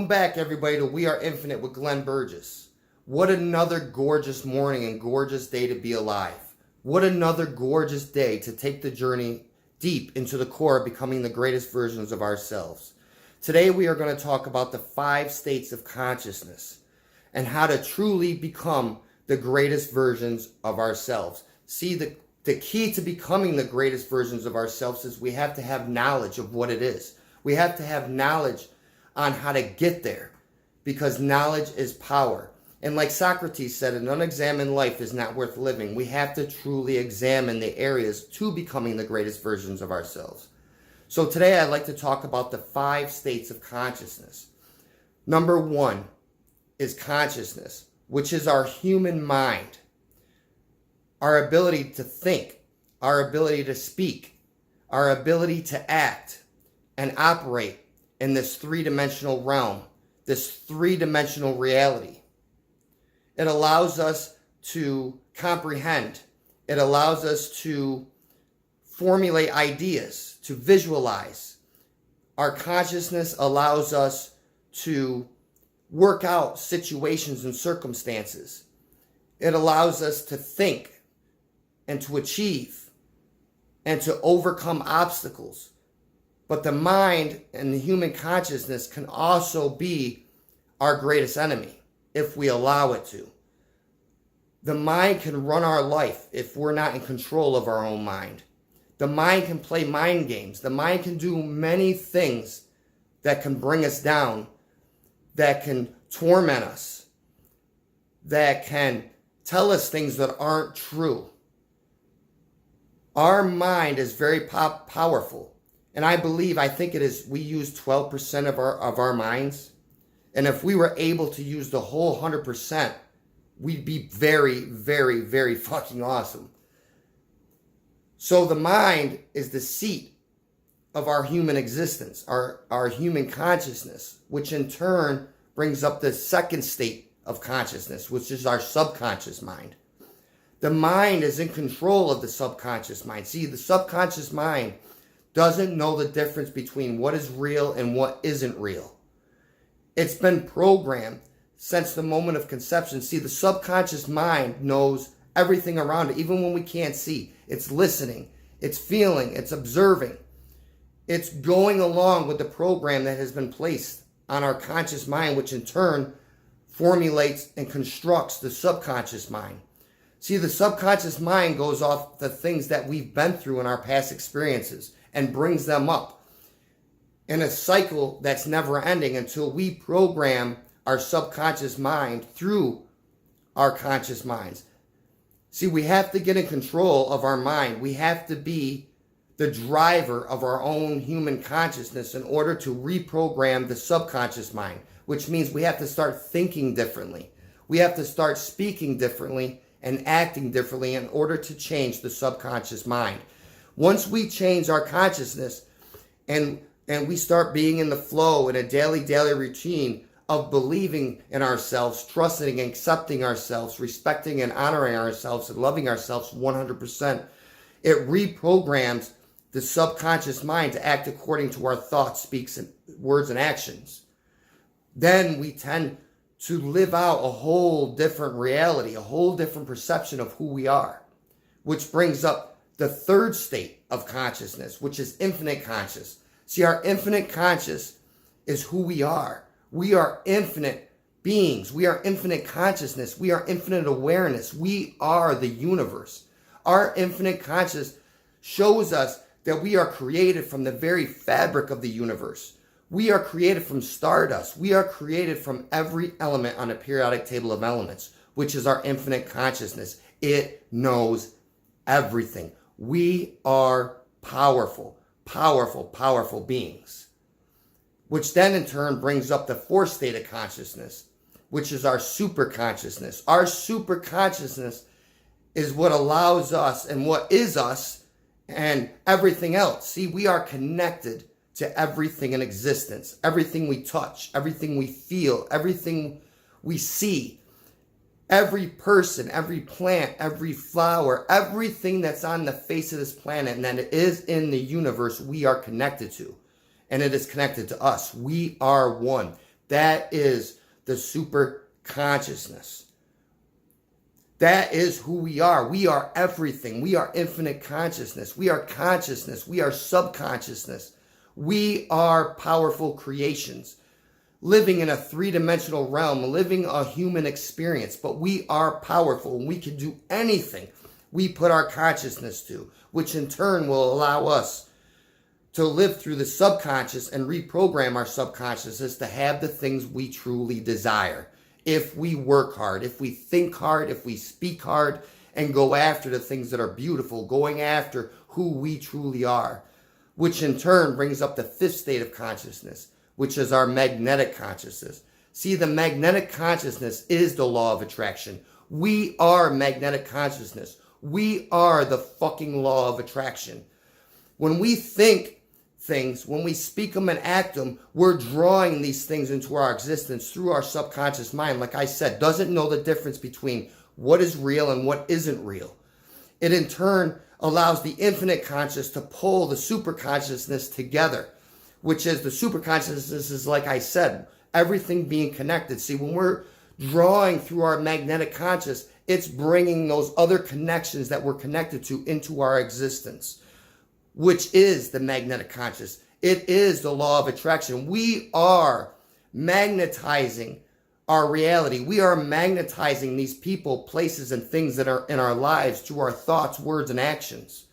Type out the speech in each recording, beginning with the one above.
Welcome back, everybody, to We Are Infinite with Glenn Burgess. What another gorgeous morning and gorgeous day to be alive. What another gorgeous day to take the journey deep into the core of becoming the greatest versions of ourselves. Today we are going to talk about the 5 states of consciousness and how to truly become the greatest versions of ourselves. See, the key to becoming the greatest versions of ourselves is we have to have knowledge of what it is. We have to have knowledge on how to get there, because knowledge is power. And like Socrates said, an unexamined life is not worth living. We have to truly examine the areas to becoming the greatest versions of ourselves. So today I'd like to talk about the 5 states of consciousness. Number 1 is consciousness, which is our human mind, our ability to think, our ability to speak, our ability to act and operate in this 3-dimensional realm, this 3-dimensional reality. It allows us to comprehend. It allows us to formulate ideas, to visualize. Our consciousness allows us to work out situations and circumstances. It allows us to think and to achieve and to overcome obstacles. But the mind and the human consciousness can also be our greatest enemy if we allow it to. The mind can run our life if we're not in control of our own mind. The mind can play mind games. The mind can do many things that can bring us down, that can torment us, that can tell us things that aren't true. Our mind is very powerful. And I think it is, we use 12% of our minds. And if we were able to use the whole 100%, we'd be very, very, very fucking awesome. So the mind is the seat of our human existence, our human consciousness, which in turn brings up the 2nd state of consciousness, which is our subconscious mind. The mind is in control of the subconscious mind. See, the subconscious mind doesn't know the difference between what is real and what isn't real. It's been programmed since the moment of conception. See, the subconscious mind knows everything around it, even when we can't see. It's listening, it's feeling, it's observing. It's going along with the program that has been placed on our conscious mind, which in turn formulates and constructs the subconscious mind. See, the subconscious mind goes off the things that we've been through in our past experiences and brings them up in a cycle that's never ending until we program our subconscious mind through our conscious minds. See, we have to get in control of our mind. We have to be the driver of our own human consciousness in order to reprogram the subconscious mind, which means we have to start thinking differently. We have to start speaking differently and acting differently in order to change the subconscious mind. Once we change our consciousness and we start being in the flow in a daily routine of believing in ourselves, trusting and accepting ourselves, respecting and honoring ourselves, and loving ourselves 100%, it reprograms the subconscious mind to act according to our thoughts, speaks, and words and actions. Then we tend to live out a whole different reality, a whole different perception of who we are, which brings up the 3rd state of consciousness, which is infinite conscious. See, our infinite conscious is who we are. We are infinite beings. We are infinite consciousness. We are infinite awareness. We are the universe. Our infinite conscious shows us that we are created from the very fabric of the universe. We are created from stardust. We are created from every element on the periodic table of elements, which is our infinite consciousness. It knows everything. We are powerful, powerful, powerful beings. Which then in turn brings up the 4th state of consciousness, which is our super consciousness. Our super consciousness is what allows us and what is us and everything else. See, we are connected to everything in existence, everything we touch, everything we feel, everything we see. Every person, every plant, every flower, everything that's on the face of this planet and that is in the universe, we are connected to. And it is connected to us. We are one. That is the super consciousness. That is who we are. We are everything. We are infinite consciousness. We are consciousness. We are subconsciousness. We are powerful creations, living in a three-dimensional realm, living a human experience. But we are powerful, and we can do anything we put our consciousness to, which in turn will allow us to live through the subconscious and reprogram our subconsciousness to have the things we truly desire. If we work hard, if we think hard, if we speak hard, and go after the things that are beautiful, going after who we truly are, which in turn brings up the fifth state of consciousness, which is our magnetic consciousness. See, the magnetic consciousness is the law of attraction. We are magnetic consciousness. We are the fucking law of attraction. When we think things, when we speak them and act them, we're drawing these things into our existence through our subconscious mind. Like I said, doesn't know the difference between what is real and what isn't real. It in turn allows the infinite conscious to pull the super consciousness together, which is the super consciousness is, like I said, everything being connected. See, when we're drawing through our magnetic conscious, it's bringing those other connections that we're connected to into our existence, which is the magnetic conscious. It is the law of attraction. We are magnetizing our reality. We are magnetizing these people, places, and things that are in our lives through our thoughts, words, and actions.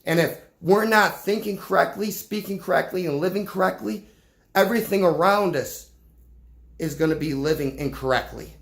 And if we're not thinking correctly, speaking correctly, and living correctly, everything around us is going to be living incorrectly.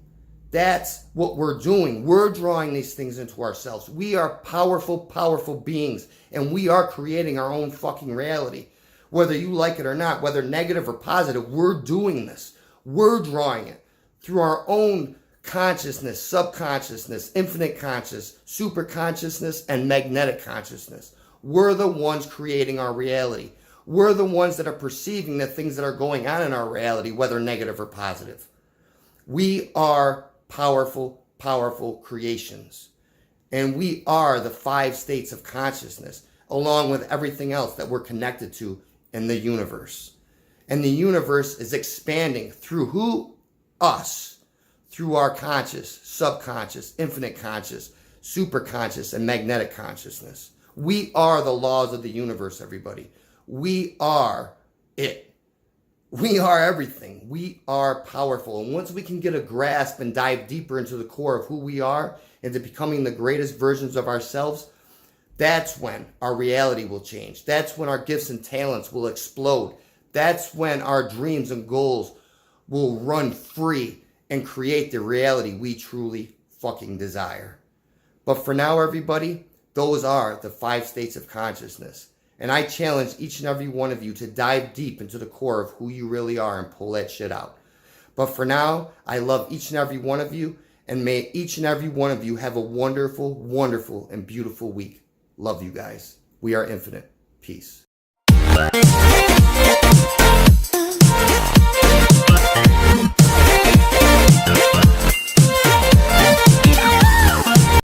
That's what we're doing. We're drawing these things into ourselves. We are powerful, powerful beings, and we are creating our own fucking reality. Whether you like it or not, whether negative or positive, we're doing this. We're drawing it through our own consciousness, subconsciousness, infinite conscious, super consciousness, and magnetic consciousness. We're the ones creating our reality. We're the ones that are perceiving the things that are going on in our reality, whether negative or positive. We are powerful, powerful creations. And we are the 5 states of consciousness, along with everything else that we're connected to in the universe. And the universe is expanding through who? Us. Through our conscious, subconscious, infinite conscious, super conscious, and magnetic consciousness. We are the laws of the universe, everybody. We are it. We are everything. We are powerful. And once we can get a grasp and dive deeper into the core of who we are, into becoming the greatest versions of ourselves, that's when our reality will change. That's when our gifts and talents will explode. That's when our dreams and goals will run free and create the reality we truly fucking desire. But for now, everybody, those are the 5 states of consciousness. And I challenge each and every one of you to dive deep into the core of who you really are and pull that shit out. But for now, I love each and every one of you, and may each and every one of you have a wonderful, wonderful, and beautiful week. Love you guys. We are infinite. Peace.